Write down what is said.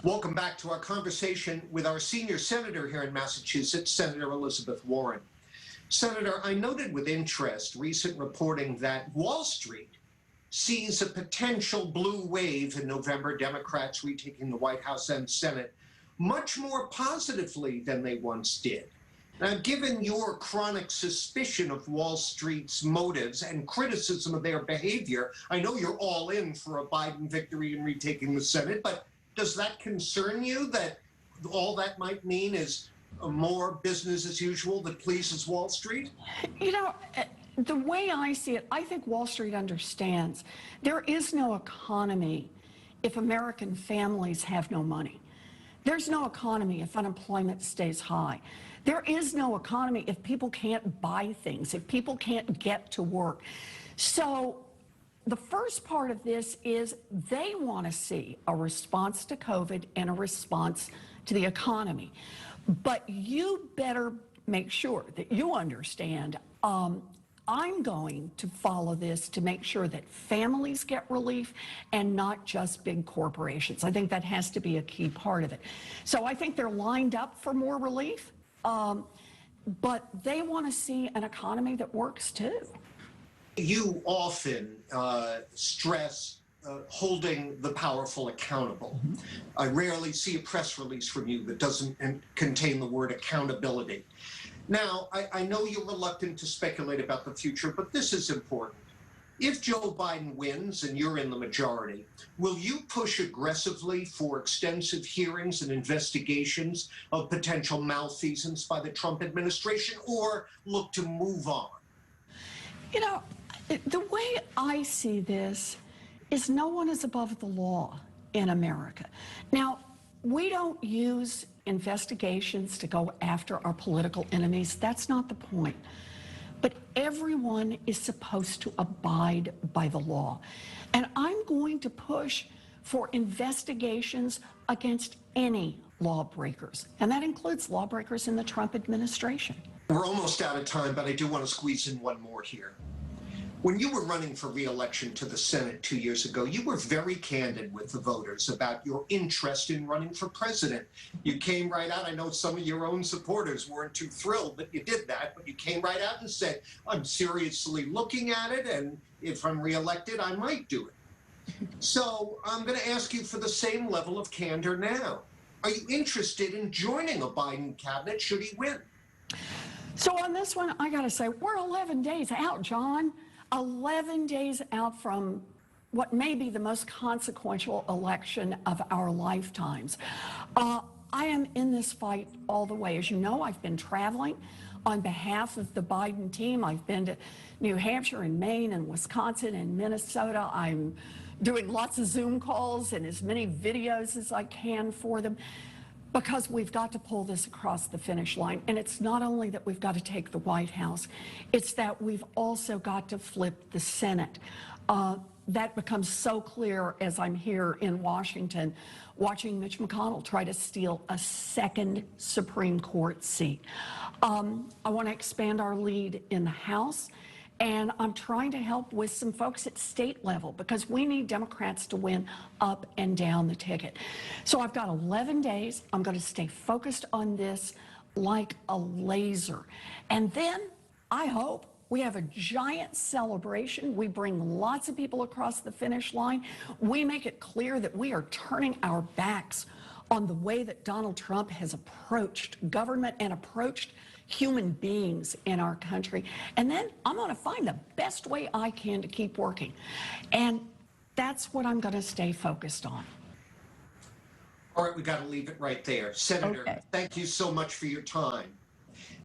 Welcome back to our conversation with our senior senator here in Massachusetts, Senator Elizabeth Warren. Senator, I noted with interest recent reporting that Wall Street sees a potential blue wave in November, Democrats retaking the White House and Senate much more positively than they once did. Now, given your chronic suspicion of Wall Street's motives and criticism of their behavior, I know you're all in for a Biden victory in retaking the Senate, but does that concern you, that all that might mean is more business as usual that pleases Wall Street? You know, the way I see it, I think Wall Street understands there is no economy if American families have no money. There's no economy if unemployment stays high. There is no economy if people can't buy things, if people can't get to work. So the first part of this is they want to see a response to COVID and a response to the economy. But you better make sure that you understand I'm going to follow this to make sure that families get relief and not just big corporations. I think that has to be a key part of it. So I think they're lined up for more relief, but they want to see an economy that works too. You often stress holding the powerful accountable. I rarely see a press release from you that doesn't contain the word accountability. Now, I know you're reluctant to speculate about the future, but this is important. If Joe Biden wins and you're in the majority, will you push aggressively for extensive hearings and investigations of potential malfeasance by the Trump administration, or look to move on? You know, the way I see this is no one is above the law in America. Now, we don't use investigations to go after our political enemies. That's not the point. But everyone is supposed to abide by the law. And I'm going to push for investigations against any lawbreakers. And that includes lawbreakers in the Trump administration. We're almost out of time, but I do want to squeeze in one more here. When you were running for re-election to the Senate 2 years ago, you were very candid with the voters about your interest in running for president. You came right out. I know some of your own supporters weren't too thrilled that you did that, but you came right out and said, I'm seriously looking at it, and if I'm re-elected, I might do it. So I'm going to ask you for the same level of candor now. Are you interested in joining a Biden cabinet should he win? So on this one, I got to say, we're 11 days out, John. 11 days out from what may be the most consequential election of our lifetimes. I am in this fight all the way. As you know, I've been traveling on behalf of the Biden team. I've been to New Hampshire and Maine and Wisconsin and Minnesota. I'm doing lots of Zoom calls and as many videos as I can for them, because we've got to pull this across the finish line. And it's not only that we've got to take the White House, it's that we've also got to flip the Senate. That becomes so clear as I'm here in Washington watching Mitch McConnell try to steal a second Supreme Court seat. I want to expand our lead in the House. And I'm trying to help with some folks at state level because we need Democrats to win up and down the ticket. So I've got 11 days. I'm going to stay focused on this like a laser. And then I hope we have a giant celebration. We bring lots of people across the finish line. We make it clear that we are turning our backs on the way that Donald Trump has approached government and approached human beings in our country. And then I'm going to find the best way I can to keep working. And that's what I'm going to stay focused on. All right, we got to leave it right there. Senator, Thank you so much for your time.